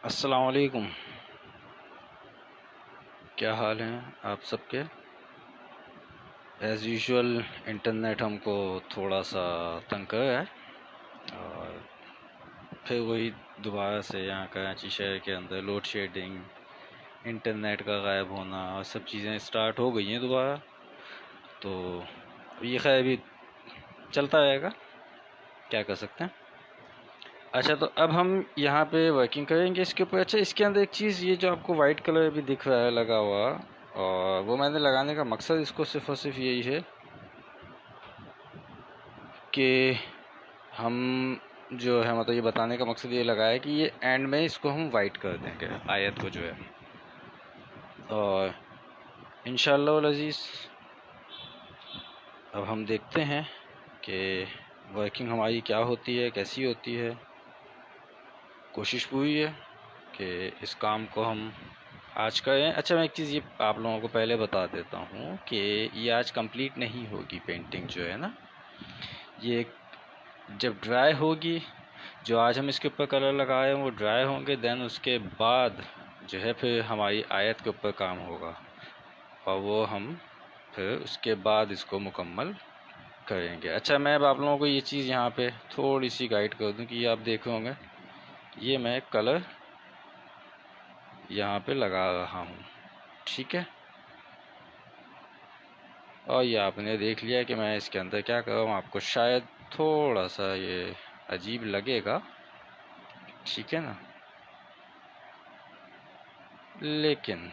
السلام علیکم، کیا حال ہیں آپ سب کے؟ ایز یوزول انٹرنیٹ ہم کو تھوڑا سا تنگ کر رہا ہے، اور پھر وہی دوبارہ سے یہاں کراچی شہر کے اندر لوڈ شیڈنگ، انٹرنیٹ کا غائب ہونا اور سب چیزیں اسٹارٹ ہو گئی ہیں دوبارہ. تو یہ خیر ابھی چلتا رہے گا، کیا کر سکتے ہیں. اچھا، تو اب ہم یہاں پہ ورکنگ کریں گے اس کے اوپر. اچھا، اس کے اندر ایک چیز، یہ جو آپ کو وائٹ کلر بھی دکھ رہا ہے لگا ہوا، اور وہ میں نے لگانے کا مقصد اس کو صرف اور صرف یہی ہے کہ ہم جو ہے، مطلب یہ بتانے کا مقصد یہ لگا ہے کہ یہ اینڈ میں اس کو ہم وائٹ کر دیں گے، آیت کو جو ہے. اور انشاءاللہ العزیز اب ہم دیکھتے ہیں کہ ورکنگ ہماری کیا ہوتی ہے، کیسی ہوتی ہے. کوشش پوری ہے کہ اس کام کو ہم آج کریں. اچھا، میں ایک چیز یہ آپ لوگوں کو پہلے بتا دیتا ہوں کہ یہ آج کمپلیٹ نہیں ہوگی پینٹنگ جو ہے نا. یہ جب ڈرائی ہوگی، جو آج ہم اس کے اوپر کلر لگائے ہیں وہ ڈرائی ہوں گے، دین اس کے بعد جو ہے پھر ہماری آیت کے اوپر کام ہوگا، اور وہ ہم پھر اس کے بعد اس کو مکمل کریں گے. اچھا، میں اب آپ لوگوں کو یہ چیز یہاں پہ تھوڑی سی گائیڈ کر دوں کہ یہ آپ دیکھ ہوں گے، یہ میں کلر یہاں پہ لگا رہا ہوں، ٹھیک ہے. اور یہ آپ نے دیکھ لیا کہ میں اس کے اندر کیا کر رہا ہوں. آپ کو شاید تھوڑا سا یہ عجیب لگے گا، ٹھیک ہے نا، لیکن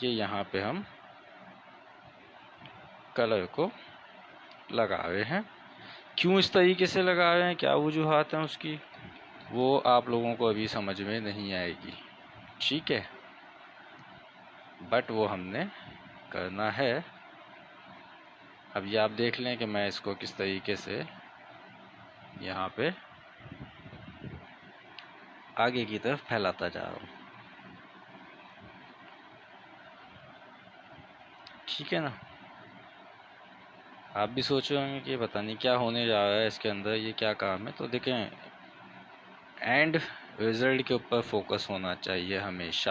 یہ یہاں پہ ہم کلر کو لگا رہے ہیں. کیوں اس طریقے سے لگا رہے ہیں، کیا وجوہات ہیں اس کی، وہ آپ لوگوں کو ابھی سمجھ میں نہیں آئے گی، ٹھیک ہے، بٹ وہ ہم نے کرنا ہے. اب یہ آپ دیکھ لیں کہ میں اس کو کس طریقے سے یہاں پہ آگے کی طرف پھیلاتا جا رہا ہوں، ٹھیک ہے نا. آپ بھی سوچ رہے ہوں گے کہ پتہ نہیں کیا ہونے جا رہا ہے اس کے اندر، یہ کیا کام ہے. تو دیکھیں، اینڈ ریزلٹ کے اوپر فوکس ہونا چاہیے ہمیشہ،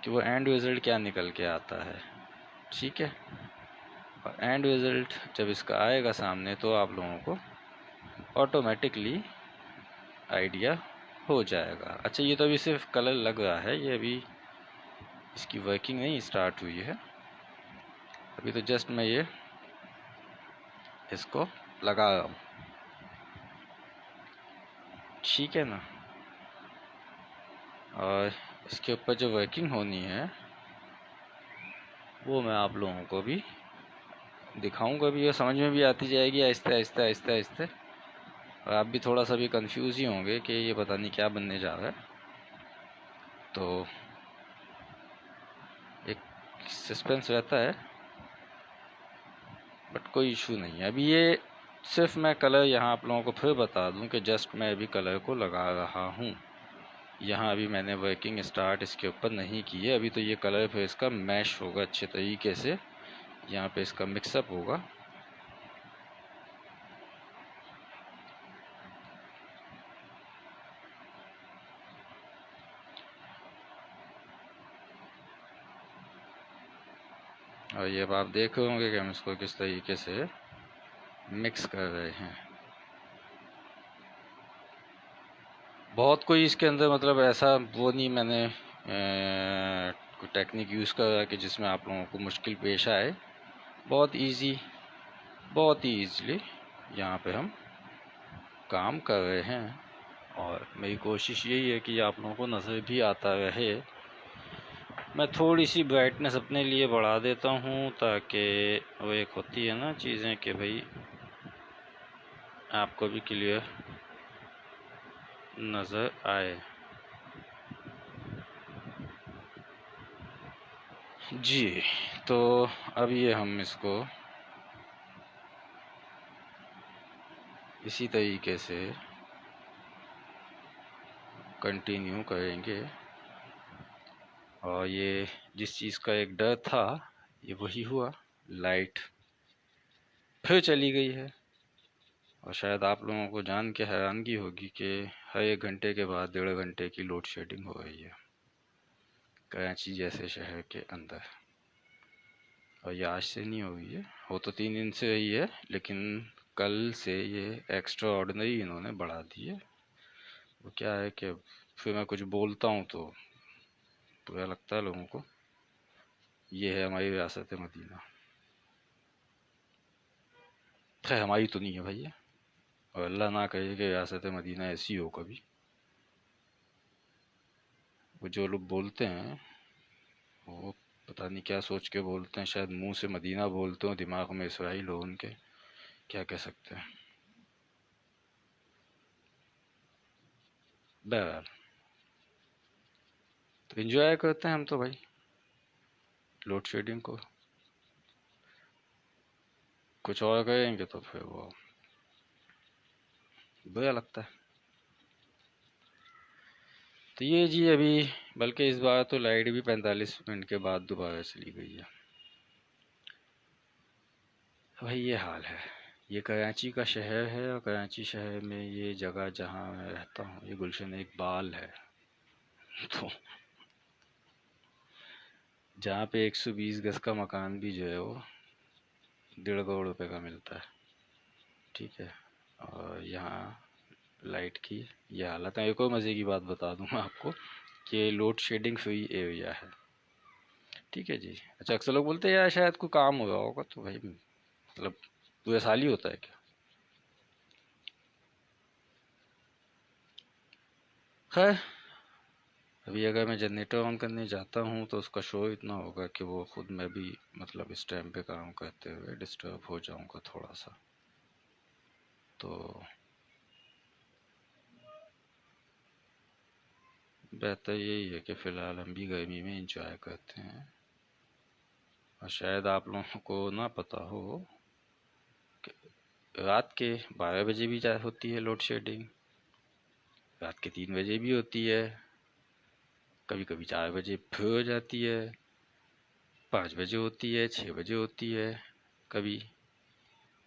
کہ وہ اینڈ ریزلٹ کیا نکل کے آتا ہے، ٹھیک ہے. اور اینڈ ریزلٹ جب اس کا آئے گا سامنے تو آپ لوگوں کو آٹومیٹکلی آئیڈیا ہو جائے گا. اچھا، یہ تو ابھی صرف کلر لگ رہا ہے، یہ ابھی اس کی ورکنگ نہیں اسٹارٹ ہوئی ہے. ابھی تو جسٹ میں یہ اس کو لگا رہا ہوں، ٹھیک ہے نا. اور اس کے اوپر جو ورکنگ ہونی ہے وہ میں آپ لوگوں کو بھی دکھاؤں گا، بھی اور سمجھ میں بھی آتی جائے گی آہستہ آہستہ آہستہ آہستہ. اور آپ بھی تھوڑا سا بھی کنفیوز ہی ہوں گے کہ یہ پتہ نہیں کیا بننے جا رہا ہے. تو ایک سسپینس رہتا ہے، بٹ کوئی ایشو نہیں ہے. ابھی یہ صرف میں کلر یہاں آپ لوگوں کو پھر بتا دوں کہ جسٹ میں ابھی کلر کو لگا رہا ہوں. یہاں ابھی میں نے ورکنگ اسٹارٹ اس کے اوپر نہیں کی ہے. ابھی تو یہ کلر پھر اس کا میش ہوگا اچھے طریقے سے، یہاں پہ اس کا مکس اپ ہوگا. اور یہ اب آپ دیکھ رہے ہوں گے کہ ہم اس کو کس طریقے سے مکس کر رہے ہیں. بہت کوئی اس کے اندر مطلب ایسا وہ نہیں، میں نے کوئی ٹیکنیک یوز کرا کہ جس میں آپ لوگوں کو مشکل پیش آئے. بہت ایزی، بہت ہی ایزلی یہاں پہ ہم کام کر رہے ہیں. اور میری کوشش یہی ہے کہ آپ لوگوں کو نظر بھی آتا رہے. میں تھوڑی سی برائٹنس اپنے لیے بڑھا دیتا ہوں تاکہ وہ ایک ہوتی ہے نا چیزیں کہ بھائی آپ کو بھی کلیئر نظر آئے. جی، تو اب یہ ہم اس کو اسی طریقے سے کنٹینیو کریں گے. اور یہ جس چیز کا ایک ڈر تھا یہ وہی ہوا، لائٹ پھر چلی گئی ہے. اور شاید آپ لوگوں کو جان کے حیرانگی ہوگی کہ ہر 1 گھنٹے کے بعد 1.5 گھنٹے کی لوڈ شیڈنگ ہو رہی ہے کراچی جیسے شہر کے اندر. اور یہ آج سے نہیں ہوئی ہے، وہ تو 3 دن سے رہی ہے، لیکن کل سے یہ ایکسٹرا آرڈنری انہوں نے بڑھا دی ہے. وہ کیا ہے کہ پھر میں کچھ بولتا ہوں تو برا لگتا ہے لوگوں کو. یہ ہے ہماری ریاست مدینہ. خیر ہماری تو نہیں ہے بھائی، اور اللہ نہ کہے کہ ریاست مدینہ ایسی ہو کبھی. وہ جو لوگ بولتے ہیں وہ پتہ نہیں کیا سوچ کے بولتے ہیں، شاید منہ سے مدینہ بولتے ہوں، دماغ میں اسرائیل ہو ان کے. کیا کہہ سکتے ہیں. بہرحال تو انجوائے کرتے ہیں ہم تو بھائی لوڈ شیڈنگ کو. کچھ اور کریں گے تو پھر وہ برا لگتا ہے. تو یہ جی ابھی بلکہ اس بار تو لائٹ بھی 45 منٹ کے بعد دوبارہ چلی گئی ہے. بھائی یہ حال ہے. یہ کراچی کا شہر ہے، اور کراچی شہر میں یہ جگہ جہاں میں رہتا ہوں یہ گلشن اقبال ہے. تو جہاں پہ 120 گز کا مکان بھی جو ہے وہ 1.5 کروڑ روپے کا ملتا ہے. ٹھیک ہے، اور یہاں لائٹ کی یہ حالت ہے. ایک اور مزے کی بات بتا دوں میں آپ کو کہ لوڈ شیڈنگ فری ایریا ہے. ٹھیک ہے جی. اچھا اکثر لوگ بولتے ہیں یار شاید کوئی کام ہو رہا ہوگا، تو بھائی مطلب پورے سال ہی ہوتا ہے کیا؟ خیر ابھی اگر میں جنریٹر آن کرنے جاتا ہوں تو اس کا شور اتنا ہوگا کہ وہ خود میں بھی مطلب اس ٹائم پہ کام کرتے ہوئے ڈسٹرب ہو جاؤں گا تھوڑا سا. تو بہتر یہی ہے کہ فی الحال ہم بھی گرمی میں انجوائے کرتے ہیں. اور شاید آپ لوگوں کو نہ پتہ ہو کہ رات کے 12 بجے بھی ہوتی ہے لوڈ شیڈنگ، رات کے 3 بجے بھی ہوتی ہے، کبھی کبھی 4 بجے پھر ہو جاتی ہے، 5 بجے ہوتی ہے، 6 بجے ہوتی ہے کبھی،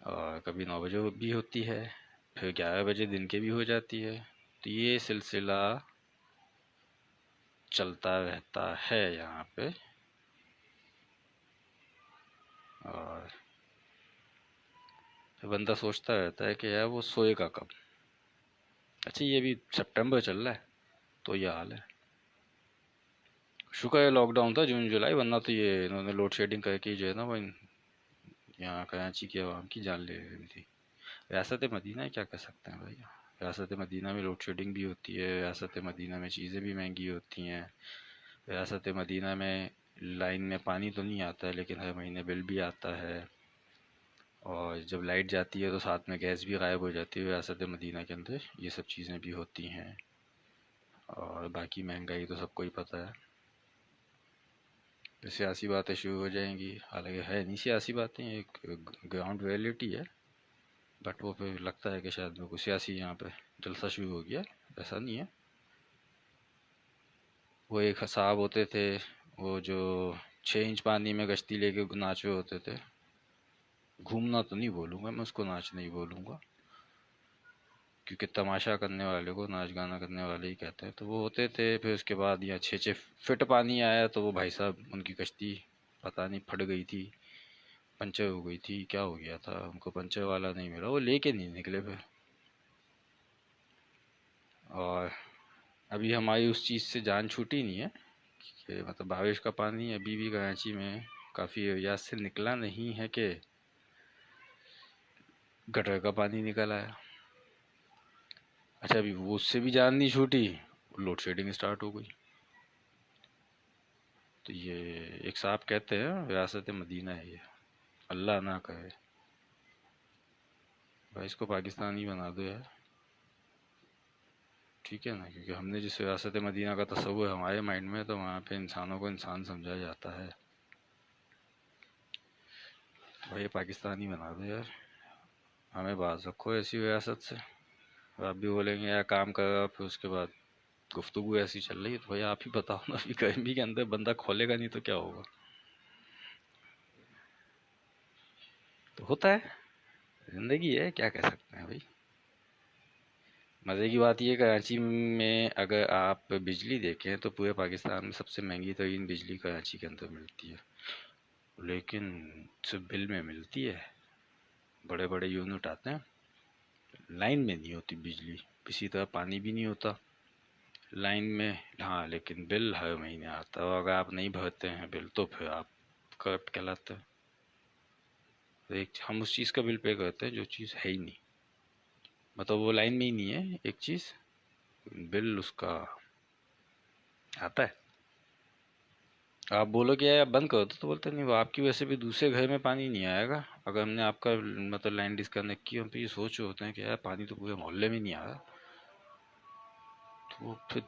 اور کبھی 9 بجے بھی ہوتی ہے، پھر 11 بجے دن کے بھی ہو جاتی ہے. تو یہ سلسلہ چلتا رہتا ہے یہاں پہ. اور بندہ سوچتا رہتا ہے کہ یار وہ سوئے گا کب. اچھا یہ بھی سپٹمبر چل رہا ہے تو یہ حال ہے. شکر ہے لاک ڈاؤن تھا جون جولائی، ورنہ تو یہ انہوں نے لوڈ شیڈنگ کر کے جو ہے نا وہ یہاں کراچی کی عوام کی جان لے رہی تھی. ریاست مدینہ کیا کر سکتے ہیں بھائی. ریاست مدینہ میں لوڈ شیڈنگ بھی ہوتی ہے، ریاست مدینہ میں چیزیں بھی مہنگی ہوتی ہیں، ریاست مدینہ میں لائن میں پانی تو نہیں آتا ہے لیکن ہر مہینے بل بھی آتا ہے، اور جب لائٹ جاتی ہے تو ساتھ میں گیس بھی غائب ہو جاتی ہے. ریاست مدینہ کے اندر یہ سب چیزیں بھی ہوتی ہیں، اور باقی مہنگائی تو سب کو ہی پتہ ہے. سیاسی باتیں شروع ہو جائیں گی، حالانکہ ہے نہیں سیاسی باتیں، ایک گراؤنڈ ریئلٹی ہے. بٹ وہ پھر لگتا ہے کہ شاید میں کوئی سیاسی یہاں پہ جلسہ شروع ہو گیا. ایسا نہیں ہے. وہ ایک حساب ہوتے تھے، وہ جو 6 انچ پانی میں کشتی لے کے ناچے ہوتے تھے. گھومنا تو نہیں بولوں گا میں اس کو، ناچ نہیں بولوں گا، کیونکہ تماشا کرنے والے کو ناچ گانا کرنے والے ہی کہتے ہیں. تو وہ ہوتے تھے، پھر اس کے بعد یہاں 6 فٹ پانی آیا تو وہ بھائی صاحب ان کی کشتی پتہ نہیں پھٹ گئی تھی، پنچر ہو گئی تھی، کیا ہو گیا تھا ان کو، پنچر والا نہیں ملا، وہ لے کے نہیں نکلے پھر. اور ابھی ہماری اس چیز سے جان چھوٹی نہیں ہے کہ مطلب بارش کا پانی ابھی بھی کراچی میں کافی ایریاز سے نکلا نہیں ہے کہ گٹر کا پانی نکل آیا. اچھا ابھی وہ اس سے بھی جان نہیں چھوٹی، لوڈ شیڈنگ اسٹارٹ ہو گئی. تو یہ ایک صاحب کہتے ہیں ریاست مدینہ ہے یہ، اللہ نہ کہے بھائی اس کو پاکستانی بنا دو یار. ٹھیک ہے نا، کیونکہ ہم نے جس ریاست مدینہ کا تصور ہمارے مائنڈ میں ہے تو وہاں پہ انسانوں کو انسان سمجھا جاتا ہے. بھائی پاکستانی بنا دو یار، ہمیں باز رکھو ایسی ریاست سے. آپ بھی بولیں گے یار کام کر رہا، پھر اس کے بعد گفتگو ایسی چل رہی ہے، تو بھائی آپ ہی بتاؤ نا. ابھی گرمی کے اندر بندہ کھولے گا نہیں تو کیا ہوگا. تو ہوتا ہے، زندگی ہے، کیا کہہ سکتے ہیں بھائی. مزے کی بات یہ کراچی میں اگر آپ بجلی دیکھیں تو پورے پاکستان میں سب سے مہنگی ترین بجلی کراچی کے اندر ملتی ہے، لیکن صرف بل میں ملتی ہے۔ بڑے بڑے یونٹ آتے ہیں، لائن میں نہیں ہوتی بجلی، اسی طرح پانی بھی نہیں ہوتا لائن میں، ہاں لیکن بل ہر مہینے آتا ہے، اور اگر آپ نہیں بھرتے ہیں بل تو پھر آپ کرپٹ کہلاتے ہیں۔ ہم اس چیز کا بل پے کرتے ہیں جو چیز ہے ہی نہیں، مطلب وہ لائن میں ہی نہیں ہے ایک چیز، بل اس کا آتا ہے۔ آپ بولو کہ یار بند کر دو تو بولتے نہیں، وہ آپ کی وجہ سے بھی دوسرے گھر میں پانی نہیں آئے گا۔ اگر ہم نے آپ کا مطلب لائن ڈسکنیکٹ کی، ہم پہ یہ سوچ رہے ہوتے ہیں کہ یار پانی تو پورے محلے میں نہیں آ رہا، تو پھر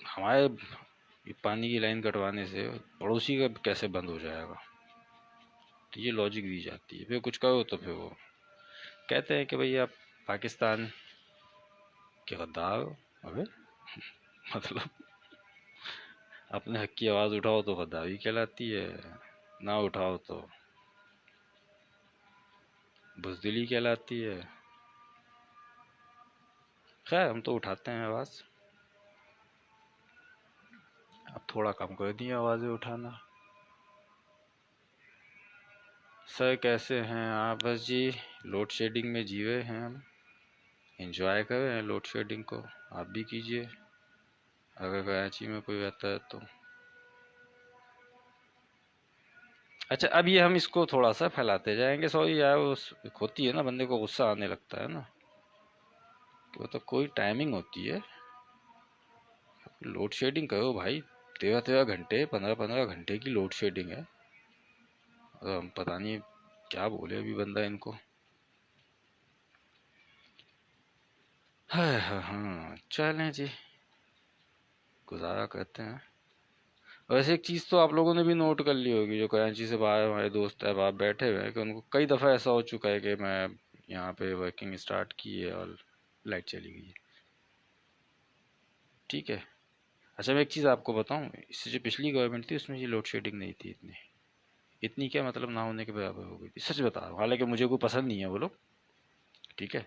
ہمارے پانی کی لائن کٹوانے سے پڑوسی کا کیسے بند ہو جائے گا؟ تو یہ لاجک دی جاتی ہے۔ پھر کچھ کرو تو پھر وہ کہتے ہیں کہ بھئی آپ پاکستان کے غدار ہو۔ ابے مطلب اپنے حق کی آواز اٹھاؤ تو غداری کہلاتی ہے، نہ اٹھاؤ تو بزدلی کہلاتی ہے۔ خیر ہم تو اٹھاتے ہیں آواز، اب تھوڑا کم کر دیا آوازیں اٹھانا۔ سر کیسے ہیں آپ؟ بس جی لوڈ شیڈنگ میں جی رہے ہیں ہم، انجوائے کر رہے ہیں لوڈ شیڈنگ کو، آپ بھی کیجئے اگر کراچی میں کوئی رہتا ہے تو۔ اچھا اب یہ ہم اس کو تھوڑا سا پھیلاتے جائیں گے، سوری یار ہوتی ہے نا بندے کو غصہ آنے لگتا ہے نا، کہ وہ تو کوئی ٹائمنگ ہوتی ہے، لوڈ شیڈنگ کرو بھائی، 13 گھنٹے 15 گھنٹے کی لوڈ شیڈنگ ہے، اور ہم پتہ نہیں کیا بولے ابھی بندہ ان کو۔ ہاں چلیں جی گزارا کرتے ہیں۔ ویسے ایک چیز تو آپ لوگوں نے بھی نوٹ کر لی ہوگی، جو کراچی سے باہر ہمارے دوست احباب بیٹھے ہوئے ہیں، کہ ان کو کئی دفعہ ایسا ہو چکا ہے کہ میں یہاں پہ ورکنگ اسٹارٹ کی ہے اور لائٹ چلی گئی ہے۔ ٹھیک ہے، اچھا میں ایک چیز آپ کو بتاؤں، اس سے جو پچھلی گورنمنٹ تھی اس میں یہ لوڈ شیڈنگ نہیں تھی اتنی کیا مطلب نہ ہونے کے برابر ہو گئی تھی، سچ بتا رہا ہوں، حالانکہ مجھے کوئی پسند نہیں ہے وہ لوگ، ٹھیک ہے،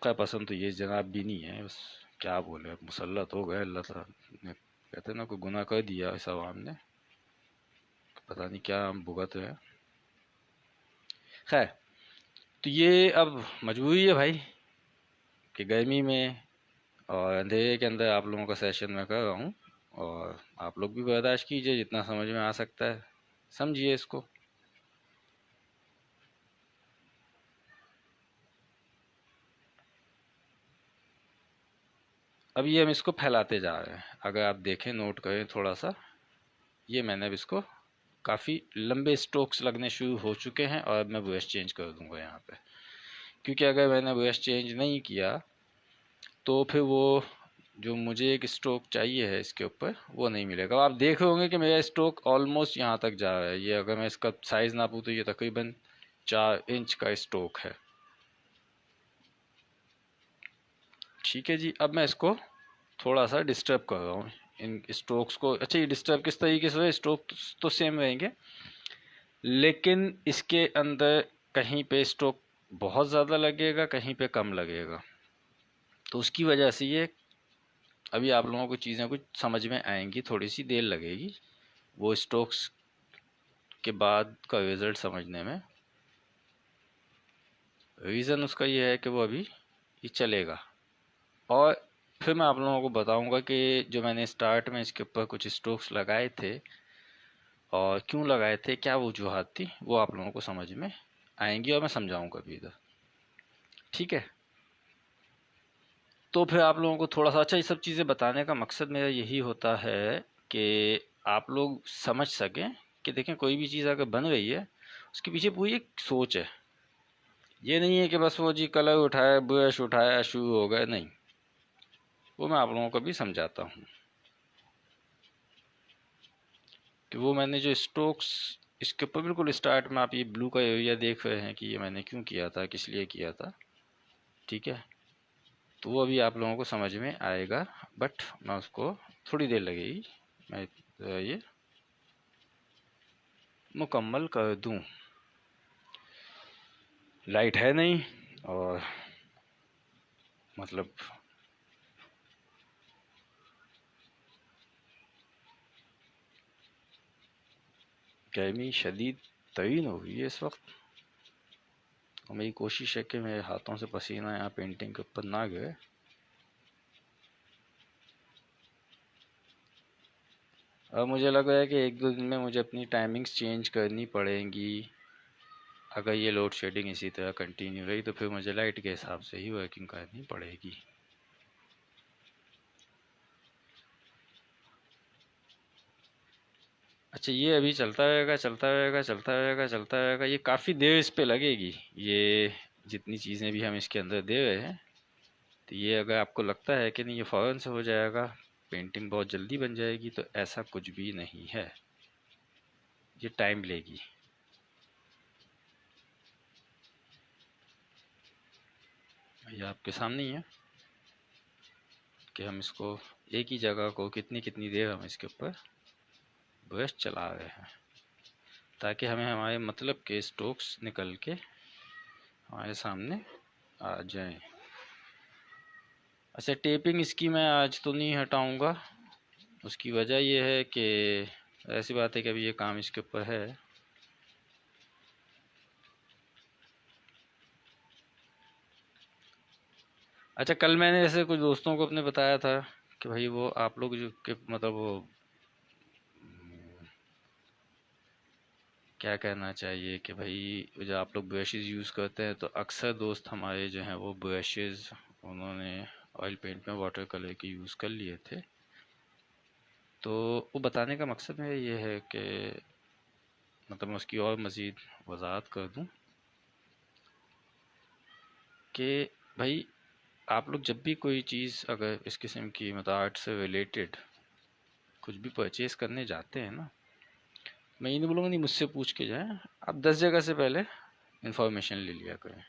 کا پسند تو یہ جناب بھی نہیں ہے، بس کیا بولے مسلط ہو گئے اللہ تعالیٰ نے، کہتے ہیں نا کوئی گناہ کر دیا اس عوام نے، پتہ نہیں کیا ہم بھگت رہے ہیں۔ خیر تو یہ اب مجبوری ہے بھائی کہ گرمی میں اور اندھیرے کے اندر آپ لوگوں کا سیشن میں کر رہا ہوں، اور آپ لوگ بھی برداشت کیجئے جتنا سمجھ میں آ سکتا ہے، سمجھیے اس کو۔ اب یہ ہم اس کو پھیلاتے جا رہے ہیں، اگر آپ دیکھیں نوٹ کریں تھوڑا سا، یہ میں نے اب اس کو کافی لمبے سٹروکس لگنے شروع ہو چکے ہیں، اور اب میں برش چینج کر دوں گا یہاں پہ، کیونکہ اگر میں نے برش چینج نہیں کیا تو پھر وہ جو مجھے ایک سٹروک چاہیے ہے اس کے اوپر وہ نہیں ملے گا۔ آپ دیکھ رہے ہوں گے کہ میرا سٹروک آلموسٹ یہاں تک جا رہا ہے، یہ اگر میں اس کا سائز ناپوں تو یہ تقریباً 4 انچ کا سٹروک ہے۔ ٹھیک ہے جی، اب میں اس کو تھوڑا سا ڈسٹرب کر رہا ہوں ان اسٹروکس کو۔ اچھا یہ ڈسٹرب کس طریقے سے ہے؟ اسٹروک تو سیم رہیں گے، لیکن اس کے اندر کہیں پہ اسٹروک بہت زیادہ لگے گا، کہیں پہ کم لگے گا، تو اس کی وجہ سے یہ ابھی آپ لوگوں کو چیزیں کچھ سمجھ میں آئیں گی، تھوڑی سی دیر لگے گی وہ اسٹروکس کے بعد کا ریزلٹ سمجھنے میں۔ ریزن اس کا یہ ہے کہ وہ ابھی یہ چلے گا، اور پھر میں آپ لوگوں کو بتاؤں گا کہ جو میں نے اسٹارٹ میں اس کے اوپر کچھ اسٹروکس لگائے تھے اور کیوں لگائے تھے، کیا وجوہات تھی، وہ آپ لوگوں کو سمجھ میں آئیں گی اور میں سمجھاؤں گا بھی ادھر، ٹھیک ہے۔ تو پھر آپ لوگوں کو تھوڑا سا، اچھا یہ سب چیزیں بتانے کا مقصد میرا یہی ہوتا ہے کہ آپ لوگ سمجھ سکیں کہ دیکھیں کوئی بھی چیز اگر بن رہی ہے اس کے پیچھے پوری ایک سوچ ہے، یہ نہیں ہے کہ بس وہ جی کلر اٹھایا برش اٹھایا شروع ہو گئے، نہیں، وہ میں آپ لوگوں کو بھی سمجھاتا ہوں کہ وہ میں نے جو اسٹروکس اس کے اوپر بالکل اسٹارٹ میں، آپ یہ بلو کا ایریا دیکھ رہے ہیں کہ یہ میں نے کیوں کیا تھا، کس لیے کیا تھا، ٹھیک ہے، تو وہ ابھی آپ لوگوں کو سمجھ میں آئے گا، بٹ میں اس کو تھوڑی دیر لگے گی، میں یہ مکمل کر دوں۔ لائٹ ہے نہیں اور مطلب گرمی شدید ترین ہو گئی ہے اس وقت، اور میری کوشش ہے کہ میرے ہاتھوں سے پسینہ یہاں پینٹنگ کے اوپر نہ گئے۔ اب مجھے لگ رہا ہے کہ ایک دو دن میں مجھے اپنی ٹائمنگز چینج کرنی پڑیں گی۔ اگر یہ لوڈ شیڈنگ اسی طرح کنٹینیو رہی تو پھر مجھے لائٹ کے حساب سے ہی ورکنگ کرنی پڑے گی۔ اچھا، یہ ابھی چلتا رہے گا چلتا رہے گا چلتا رہے گا چلتا رہے گا، یہ کافی دیر اس پہ لگے گی۔ یہ جتنی چیزیں بھی ہم اس کے اندر دے رہے ہیں، تو یہ اگر آپ کو لگتا ہے کہ نہیں یہ فوراً سے ہو جائے گا، پینٹنگ بہت جلدی بن جائے گی، تو ایسا کچھ بھی نہیں ہے، یہ ٹائم لے گی۔ یہ آپ کے سامنے ہی ہے کہ ہم اس کو ایک ہی جگہ کو کتنی دیر ہم اس کے اوپر برش چلا رہے ہیں، تاکہ ہمیں ہمارے مطلب کے اسٹروکس نکل کے ہمارے سامنے آ جائیں۔ اچھا، ٹیپنگ اس کی میں آج تو نہیں ہٹاؤں گا، اس کی وجہ یہ ہے کہ ایسی بات ہے کہ ابھی یہ کام اس کے اوپر ہے۔ اچھا، کل میں نے ایسے کچھ دوستوں کو اپنے بتایا تھا کہ بھائی وہ آپ لوگ جو کہ مطلب وہ کیا کہنا چاہیے کہ بھائی جو آپ لوگ برشز یوز کرتے ہیں، تو اکثر دوست ہمارے جو ہیں وہ برشز انہوں نے آئل پینٹ میں واٹر کلر کے یوز کر لیے تھے۔ تو وہ بتانے کا مقصد میرا یہ ہے کہ مطلب میں اس کی اور مزید وضاحت کر دوں کہ بھائی آپ لوگ جب بھی کوئی چیز اگر اس قسم کی مطلب آرٹ سے ریلیٹڈ کچھ بھی پرچیز کرنے جاتے ہیں نا، میں یہ نہیں بولوں گا نہیں مجھ سے پوچھ کے جائیں، آپ 10 جگہ سے پہلے انفارمیشن لے لیا کریں،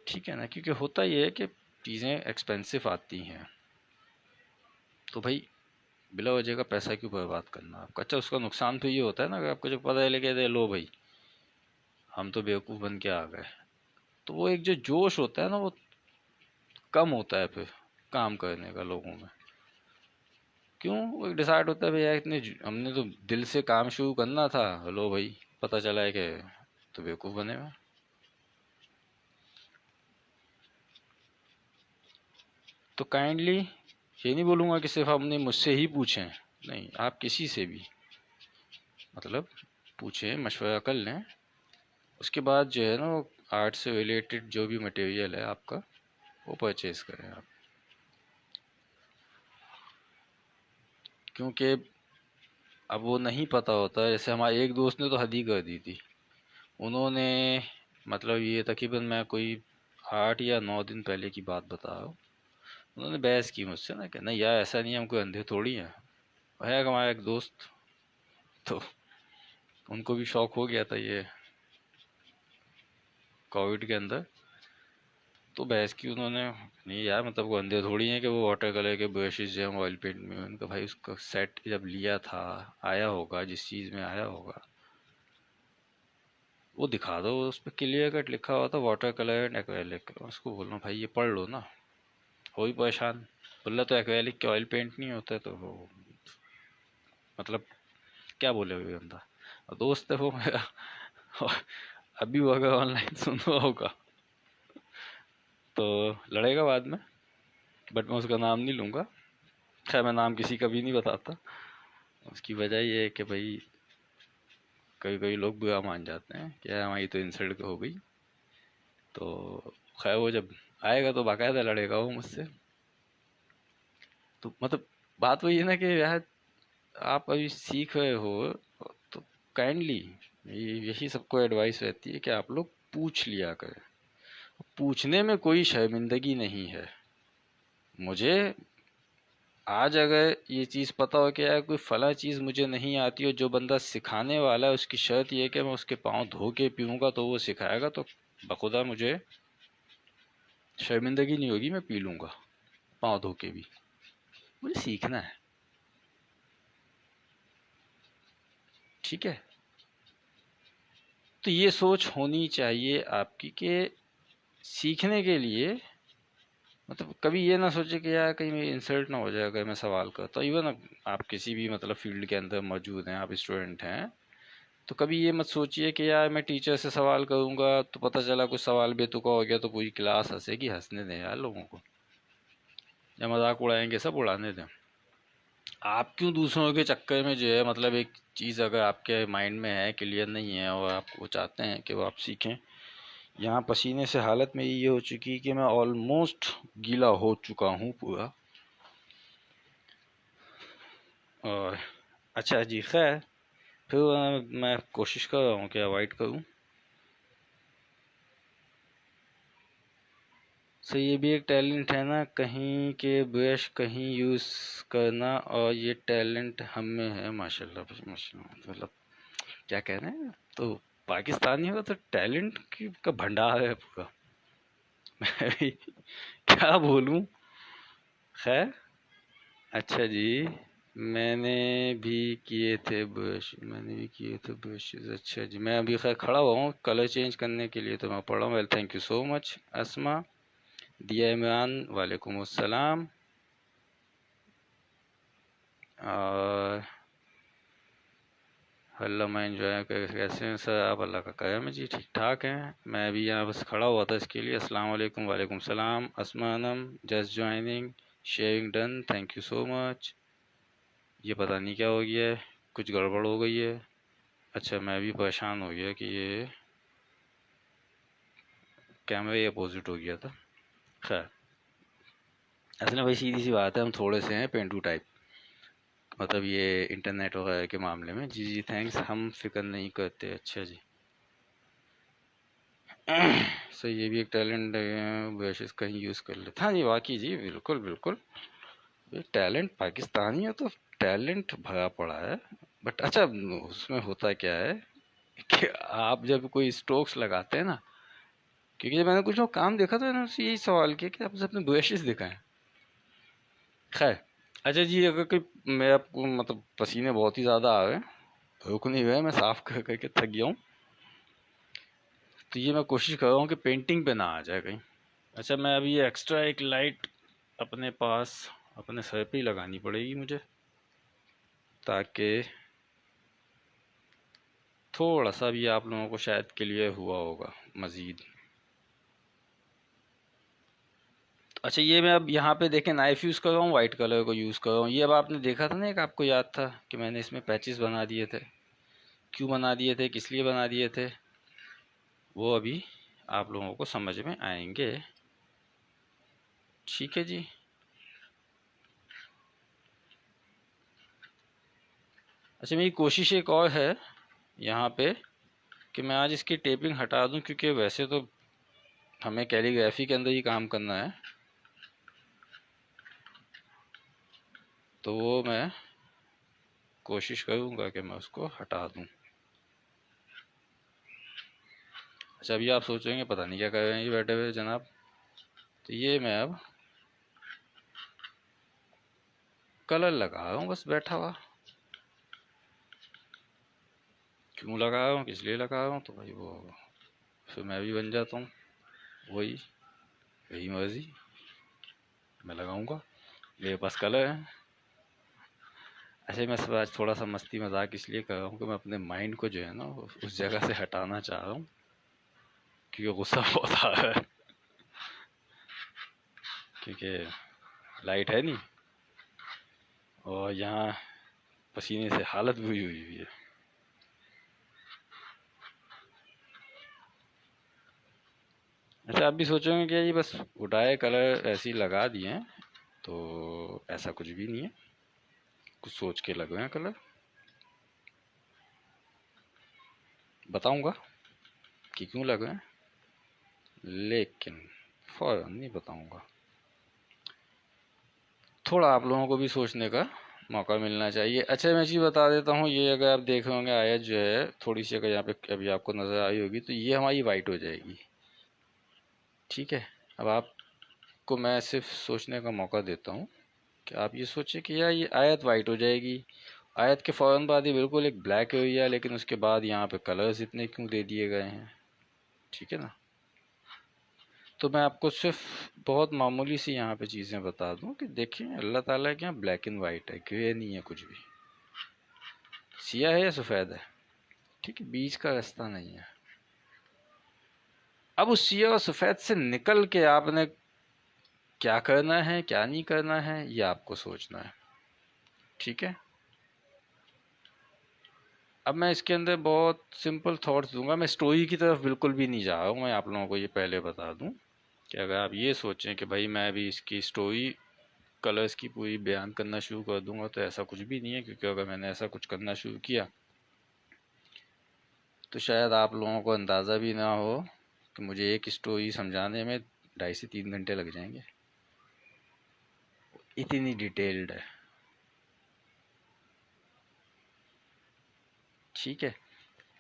ٹھیک ہے نا؟ کیونکہ ہوتا یہ ہے کہ چیزیں ایکسپینسو آتی ہیں، تو بھائی بلا وجہ کا پیسہ کیوں برباد کرنا آپ کا؟ اچھا، اس کا نقصان تو یہ ہوتا ہے نا کہ آپ کو جو پتہ ہے لے دے لو بھائی ہم تو بیوقوف بن کے آ گئے، تو وہ ایک جو جوش ہوتا ہے نا وہ کم ہوتا ہے پھر کام کرنے کا لوگوں میں۔ کیوں؟ وہ ایک ڈیسائیڈ ہوتا ہے بھائی یار اتنے ہم نے تو دل سے کام شروع کرنا تھا، لو بھائی پتہ چلا ہے کہ تو بیوقوف بنے ہوئے۔ تو کائنڈلی یہ نہیں بولوں گا کہ صرف آپ نے مجھ سے ہی پوچھیں، نہیں، آپ کسی سے بھی مطلب پوچھیں، مشورہ کر لیں، اس کے بعد جو ہے نا وہ آرٹ سے ریلیٹڈ جو بھی مٹیریل ہے آپ کا وہ پرچیز کریں آپ، کیونکہ اب وہ نہیں پتہ ہوتا۔ جیسے ہمارے ایک دوست نے تو حد ہی کر دی تھی، انہوں نے مطلب یہ تقریباً میں کوئی 8 یا 9 دن پہلے کی بات بتا رہا ہوں، انہوں نے بحث کی مجھ سے نا کہ نہیں یار ایسا نہیں ہے، ہم کوئی اندھے تھوڑی ہیں، ہے ہمارا ایک دوست، تو ان کو بھی شوق ہو گیا تھا یہ کووڈ کے اندر، تو بحث کی انہوں نے، نہیں یار مطلب وہ اندھے تھوڑی ہیں کہ وہ واٹر کلر کے برشز جو ہیں آئل پینٹ میں، ان کا بھائی اس کا سیٹ جب لیا تھا آیا ہوگا جس چیز میں آیا ہوگا وہ دکھا دو، اس پہ کلیئر کٹ لکھا ہوا تھا واٹر کلر اینڈ ایکریلک، اس کو بولنا بھائی یہ پڑھ لو نا، ہوئی پریشان، بولنا تو ایکریلک کے آئل پینٹ نہیں ہوتا، تو وہ مطلب کیا بولے ہوئے بندہ، اور دوست ہے وہ میرا، ابھی وہ اگر آن لائن سن رہا ہوگا تو لڑے گا بعد میں، بٹ میں اس کا نام نہیں لوں گا، خیر میں نام کسی کا بھی نہیں بتاتا، اس کی وجہ یہ ہے کہ بھائی کئی لوگ برا مان جاتے ہیں کہ ہماری تو انسلٹ ہو گئی، تو خیر وہ جب آئے گا تو باقاعدہ لڑے گا وہ مجھ سے۔ تو مطلب بات وہی ہے نا کہ یار آپ ابھی سیکھ رہے ہو تو کائنڈلی یہی سب کو ایڈوائس رہتی ہے کہ آپ لوگ پوچھ لیا کریں، پوچھنے میں کوئی شرمندگی نہیں ہے۔ مجھے آج اگر یہ چیز پتہ ہو کہ یار کوئی فلاں چیز مجھے نہیں آتی اور جو بندہ سکھانے والا ہے اس کی شرط یہ ہے کہ میں اس کے پاؤں دھو کے پیوں گا تو وہ سکھائے گا، تو بخدا مجھے شرمندگی نہیں ہوگی، میں پی لوں گا پاؤں دھو کے بھی، مجھے سیکھنا ہے، ٹھیک ہے؟ تو یہ سوچ ہونی چاہیے آپ کی کہ سیکھنے کے لیے مطلب کبھی یہ نہ سوچے کہ یار کہیں میری انسلٹ نہ ہو جائے اگر میں سوال کرتا ہوں. ایون آپ کسی بھی مطلب فیلڈ کے اندر موجود ہیں، آپ اسٹوڈنٹ ہیں، تو کبھی یہ مت سوچیے کہ یار میں ٹیچر سے سوال کروں گا تو پتہ چلا کچھ سوال بے تکا ہو گیا تو پوری کلاس ہنسے گی. ہنسنے دیں یار لوگوں کو، یا مذاق اڑائیں گے سب اڑانے دیں. آپ کیوں دوسروں کے چکر میں جو ہے مطلب ایک چیز اگر آپ کے مائنڈ میں ہے کلیئر نہیں ہے اور آپ وہ چاہتے ہیں کہ وہ آپ سیکھیں. یہاں پسینے سے حالت میری یہ ہو چکی کہ میں آلموسٹ گیلا ہو چکا ہوں پورا. اور اچھا جی خیر، پھر میں کوشش کر رہا ہوں کہ اوائڈ کروں. سو یہ بھی ایک ٹیلنٹ ہے نا، کہیں کے برش کہیں یوز کرنا، اور یہ ٹیلنٹ ہم میں ہے. ماشاء اللہ ماشاء اللہ. مطلب کیا کہہ رہے ہیں، تو پاکستانی ہوگا تو ٹیلنٹ کا بھنڈار ہے پورا. میں بھی کیا بولوں. خیر اچھا جی، میں نے بھی کیے تھے برشز. اچھا جی، میں ابھی خیر کھڑا ہوا ہوں کلر چینج کرنے کے لیے، تو میں پڑھ رہا ہوں. ویل تھینک یو سو مچ اسما. دیا عمران وعلیکم السلام. اور اللہ میں انجوائے کیسے ہیں سر آپ؟ اللہ کا کرم ہے جی، ٹھیک ٹھاک ہیں. میں ابھی یہاں بس کھڑا ہوا تھا اس کے لیے. السلام علیکم. وعلیکم السلام. Asma Anam just joining sharing done. Thank you so much. یہ پتہ نہیں کیا ہو گیا ہے، کچھ گڑبڑ ہو گئی ہے. اچھا میں بھی پریشان ہو گیا کہ یہ کیمرہ ہی اپوزٹ ہو گیا تھا. خیر اصل میں بھائی سیدھی سی بات ہے، ہم تھوڑے سے ہیں پینٹو ٹائپ، مطلب یہ انٹرنیٹ وغیرہ کے معاملے میں. جی جی تھینکس، ہم فکر نہیں کرتے. اچھا جی سر یہ بھی ایک ٹیلنٹ برشز کہیں یوز کر لیتا. ہاں جی واقعی جی، بالکل بالکل. ٹیلنٹ پاکستانی ہے تو ٹیلنٹ بھرا پڑا ہے. بٹ اچھا اس میں ہوتا کیا ہے کہ آپ جب کوئی اسٹروکس لگاتے ہیں نا، کیونکہ جب میں نے کچھ لوگ کام دیکھا تو میں نے اس سے یہی سوال کیا کہ آپ اپنے برشز دکھائیں. خیر اچھا جی، اگر کوئی میں آپ کو مطلب پسینے بہت ہی زیادہ آ رہے ہیں، رک نہیں گئے، میں صاف کر کر کے تھک گیا ہوں، تو یہ میں کوشش کر رہا ہوں کہ پینٹنگ پہ نہ آ جائے کہیں. اچھا میں ابھی یہ ایکسٹرا ایک لائٹ اپنے پاس اپنے سر پہ ہی لگانی پڑے گی مجھے، تاکہ تھوڑا سا بھی آپ لوگوں کو شاید کلیئر ہوا ہوگا مزید. اچھا یہ میں اب یہاں پہ دیکھیں نائف یوز کر رہا ہوں، وائٹ کلر کو یوز کر رہا ہوں. یہ اب آپ نے دیکھا تھا نا، ایک آپ کو یاد تھا کہ میں نے اس میں پیچز بنا دیے تھے. کیوں بنا دیے تھے، کس لیے بنا دیے تھے، وہ ابھی آپ لوگوں کو سمجھ میں آئیں گے. ٹھیک ہے جی. اچھا میری کوشش ایک اور ہے یہاں پہ کہ میں آج اس کی ٹیپنگ ہٹا دوں، کیونکہ ویسے تو ہمیں کیلیگرافی کے اندر ہی کام کرنا ہے، تو وہ میں کوشش کروں گا کہ میں اس کو ہٹا دوں. اچھا ابھی آپ سوچیں گے پتہ نہیں کیا کر رہے ہیں یہ بیٹھے ہوئے جناب. تو یہ میں اب کلر لگا رہا ہوں بس بیٹھا ہوا. کیوں لگا رہا ہوں، کس لیے لگا رہا ہوں، تو بھائی وہ پھر میں بھی بن جاتا ہوں وہی مرضی میں لگاؤں گا، میرے پاس کلر ہے. اچھا میں سب آج تھوڑا سا مستی مذاق اس لیے کر رہا ہوں کہ میں اپنے مائنڈ کو جو ہے نا اس جگہ سے ہٹانا چاہ رہا ہوں، کیونکہ غصہ بہت آ رہا ہے، کیونکہ لائٹ ہے نہیں اور یہاں پسینے سے حالت بری ہوئی ہوئی ہے. اچھا آپ بھی سوچیں گے کہ یہ بس اٹھائے کلر ایسے ہی لگا دیے ہیں، تو ایسا کچھ بھی نہیں ہے، کچھ سوچ کے لگ رہے ہیں کلر. بتاؤں گا کہ کیوں لگ رہے ہیں، لیکن فوراً نہیں بتاؤں گا. تھوڑا آپ لوگوں کو بھی سوچنے کا موقع ملنا چاہیے. اچھا میں چیز بتا دیتا ہوں، یہ اگر آپ دیکھ رہے ہوں گے آیت جو ہے تھوڑی سی اگر یہاں پہ ابھی آپ کو نظر آئی ہوگی، تو یہ ہماری وائٹ ہو جائے گی. ٹھیک ہے، اب آپ کو میں صرف سوچنے کا موقع دیتا ہوں کہ آپ یہ سوچیں کہ یار یہ آیت وائٹ ہو جائے گی، آیت کے فوراً بعد یہ بالکل ایک بلیک ایریا، لیکن اس کے بعد یہاں پہ کلرز اتنے کیوں دے دیے گئے ہیں. ٹھیک ہے نا. تو میں آپ کو صرف بہت معمولی سی یہاں پہ چیزیں بتا دوں کہ دیکھیں اللہ تعالیٰ کے یہاں بلیک اینڈ وائٹ ہے، گرے نہیں ہے کچھ بھی، سیاہ ہے یا سفید ہے، ٹھیک ہے، بیچ کا راستہ نہیں ہے۔ اب اس سیاہ اور سفید سے نکل کے آپ نے کیا کرنا ہے کیا نہیں کرنا ہے یہ آپ کو سوچنا ہے، ٹھیک ہے۔ اب میں اس کے اندر بہت سمپل تھاٹس دوں گا، میں سٹوری کی طرف بالکل بھی نہیں جا رہا ہوں، میں آپ لوگوں کو یہ پہلے بتا دوں کہ اگر آپ یہ سوچیں کہ بھائی میں ابھی اس کی سٹوری کلرز کی پوری بیان کرنا شروع کر دوں گا، تو ایسا کچھ بھی نہیں ہے، کیونکہ اگر میں نے ایسا کچھ کرنا شروع کیا تو شاید آپ لوگوں کو اندازہ بھی نہ ہو کہ مجھے ایک سٹوری سمجھانے میں 2.5 سے 3 گھنٹے لگ جائیں گے، اتنی ڈیٹیلڈ ہے، ٹھیک ہے۔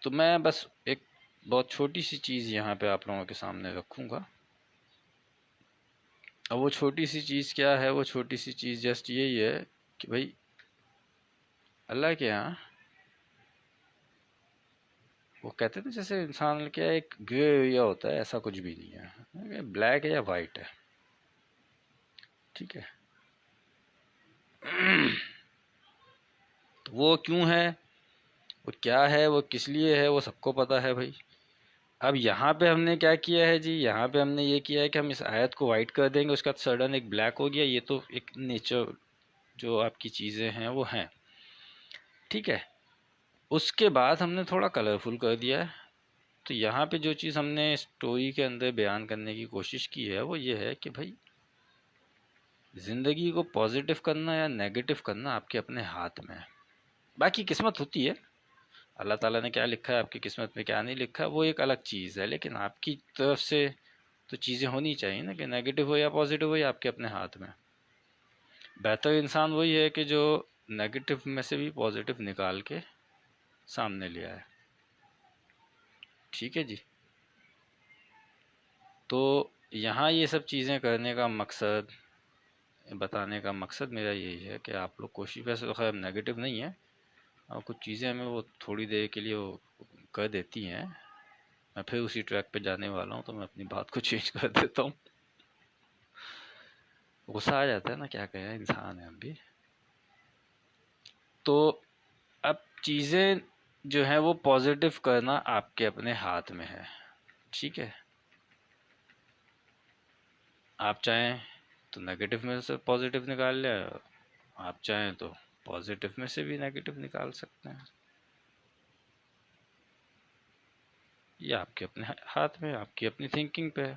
تو میں بس ایک بہت چھوٹی سی چیز یہاں پہ آپ لوگوں کے سامنے رکھوں گا، اور وہ چھوٹی سی چیز کیا ہے؟ وہ چھوٹی سی چیز جسٹ یہی ہے کہ بھائی اللہ کے یہاں وہ کہتے تھے جیسے انسان کیا ایک گرے ایریا ہوتا ہے، ایسا کچھ بھی نہیں ہے، بلیک ہے یا وائٹ ہے، ٹھیک ہے۔ تو وہ کیوں ہے، وہ کیا ہے، وہ کس لیے ہے، وہ سب کو پتہ ہے بھائی۔ اب یہاں پہ ہم نے کیا کیا ہے جی، یہاں پہ ہم نے یہ کیا ہے کہ ہم اس آیت کو وائٹ کر دیں گے، اس کا سڈن ایک بلیک ہو گیا، یہ تو ایک نیچر جو آپ کی چیزیں ہیں وہ ہیں، ٹھیک ہے۔ اس کے بعد ہم نے تھوڑا کلرفل کر دیا ہے، تو یہاں پہ جو چیز ہم نے اسٹوری کے اندر بیان کرنے کی کوشش کی ہے وہ یہ ہے کہ بھائی زندگی کو پازیٹیو کرنا یا نیگیٹو کرنا آپ کے اپنے ہاتھ میں ہے، باقی قسمت ہوتی ہے، اللہ تعالیٰ نے کیا لکھا ہے آپ کی قسمت میں کیا نہیں لکھا ہے وہ ایک الگ چیز ہے، لیکن آپ کی طرف سے تو چیزیں ہونی چاہیے نا کہ نیگیٹو ہو یا پازیٹیو ہو، یا آپ کے اپنے ہاتھ میں۔ بہتر انسان وہی ہے کہ جو نیگیٹو میں سے بھی پازیٹیو نکال کے سامنے لے آئے، ٹھیک ہے جی۔ تو یہاں یہ سب چیزیں کرنے کا مقصد، بتانے کا مقصد میرا یہی ہے کہ آپ لوگ کوشش، ویسے تو خیر نیگیٹو نہیں ہے، اور کچھ چیزیں ہمیں وہ تھوڑی دیر کے لیے وہ کر دیتی ہیں، میں پھر اسی ٹریک پہ جانے والا ہوں تو میں اپنی بات کو چینج کر دیتا ہوں، غصہ آ جاتا ہے نا، کیا کہیں انسان ہے ہم بھی۔ تو اب چیزیں جو ہیں وہ پازیٹیو کرنا آپ کے اپنے ہاتھ میں ہے، ٹھیک ہے۔ آپ چاہیں تو نیگیٹو میں سے پازیٹیو نکال لیں، آپ چاہیں تو پازیٹیو میں سے بھی نیگیٹو نکال سکتے ہیں، یہ آپ کے اپنے ہاتھ میں، آپ کی اپنی تھنکنگ پہ ہے۔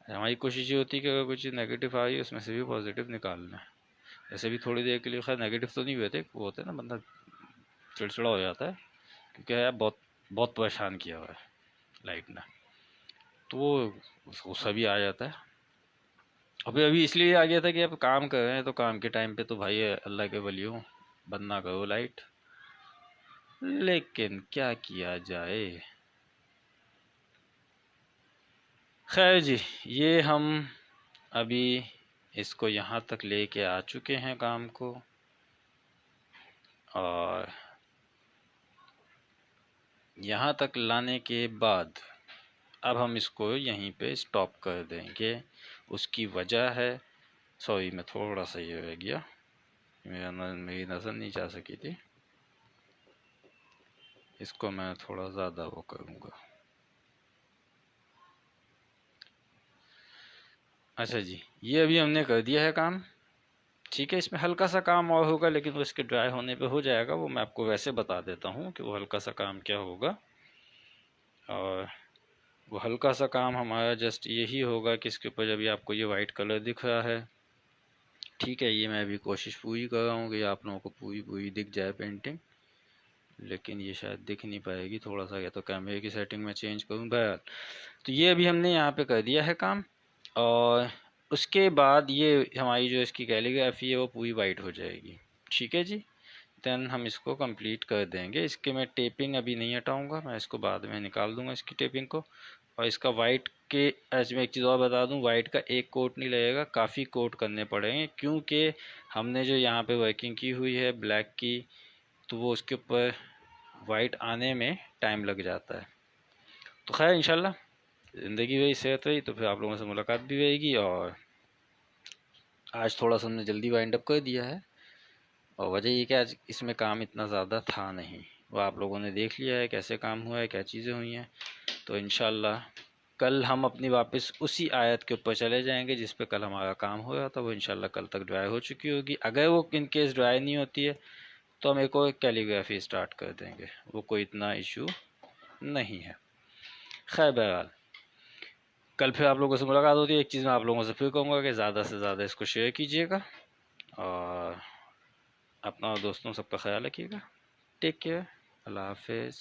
ہماری کوشش یہ ہوتی ہے کہ اگر کوئی چیز نیگیٹو آئی اس میں سے بھی پازیٹیو نکالنا ہے، ایسے بھی تھوڑی دیر کے لیے خیر نیگیٹو تو نہیں ہوئے تھے، وہ ہوتا ہے نا بندہ چڑچڑا ہو جاتا ہے کیونکہ یار بہت بہت پریشان کیا ہوا ہے لائف نے، تو وہ غصہ بھی آ جاتا ہے۔ ابھی اس لیے آ گیا تھا کہ اب کام کر رہے ہیں تو کام کے ٹائم پہ تو بھائی اللہ کے ولیوں بند نہ کرو لائٹ، لیکن کیا کیا جائے۔ خیر جی، یہ ہم ابھی اس کو یہاں تک لے کے آ چکے ہیں کام کو، اور یہاں تک لانے کے بعد اب ہم اس کو یہیں پہ سٹاپ کر دیں گے۔ اس کی وجہ ہے، سوری میں تھوڑا سا یہ رہ گیا، میری نظر نہیں جا سکی تھی، اس کو میں تھوڑا زیادہ وہ کروں گا۔ اچھا جی، یہ ابھی ہم نے کر دیا ہے کام، ٹھیک ہے۔ اس میں ہلکا سا کام اور ہوگا لیکن وہ اس کے ڈرائی ہونے پہ ہو جائے گا، وہ میں آپ کو ویسے بتا دیتا ہوں کہ وہ ہلکا سا کام کیا ہوگا، اور وہ ہلکا سا کام ہمارا جسٹ یہی ہوگا کہ اس کے اوپر جب آپ کو یہ وائٹ کلر دکھ رہا ہے، ٹھیک ہے، یہ میں ابھی کوشش پوری کر رہا ہوں کہ آپ لوگوں کو پوری دکھ جائے پینٹنگ، لیکن یہ شاید دکھ نہیں پائے گی، تھوڑا سا یا تو کیمرے کی سیٹنگ میں چینج کروں۔ بہرحال تو یہ ابھی ہم نے یہاں پہ کر دیا ہے کام، اور اس کے بعد یہ ہماری جو اس کی کیلیگرافی ہے وہ پوری وائٹ ہو جائے گی، ٹھیک ہے جی۔ دین ہم اس کو کمپلیٹ کر دیں گے۔ اس کے میں ٹیپنگ ابھی نہیں ہٹاؤں گا، میں اس کو بعد میں نکال دوں گا اس کی ٹیپنگ کو، اور اس کا وائٹ کے ایج میں ایک چیز اور بتا دوں، وائٹ کا ایک کوٹ نہیں لگے گا، کافی کوٹ کرنے پڑیں گے، کیونکہ ہم نے جو یہاں پہ ورکنگ کی ہوئی ہے بلیک کی، تو وہ اس کے اوپر وائٹ آنے میں ٹائم لگ جاتا ہے۔ تو خیر انشاءاللہ زندگی رہی، صحت رہی، تو پھر آپ لوگوں سے ملاقات بھی رہے گی. اور آج تھوڑا سا ہم نے جلدی وائنڈ اپ کر دیا ہے، اور وجہ یہ کہ آج اس میں کام اتنا زیادہ تھا نہیں، وہ آپ لوگوں نے دیکھ لیا ہے کیسے کام ہوا ہے، کیا چیزیں ہوئی ہیں. تو انشاءاللہ کل ہم اپنی واپس اسی آیت کے اوپر چلے جائیں گے جس پہ کل ہمارا کام ہو رہا تھا. وہ انشاءاللہ کل تک ڈرائی ہو چکی ہوگی. اگر وہ ان کیس ڈرائی نہیں ہوتی ہے تو ہم ایک اور کیلیگرافی اسٹارٹ کر دیں گے، وہ کوئی اتنا ایشو نہیں ہے. خیر بہرحال کل پھر آپ لوگوں سے ملاقات ہوتی ہے. ایک چیز میں آپ لوگوں سے پھر کہوں گا کہ زیادہ سے زیادہ اس کو شیئر کیجیے گا، اور اپنا اور دوستوں سب کا خیال رکھیے گا. Take care. اللہ حافظ.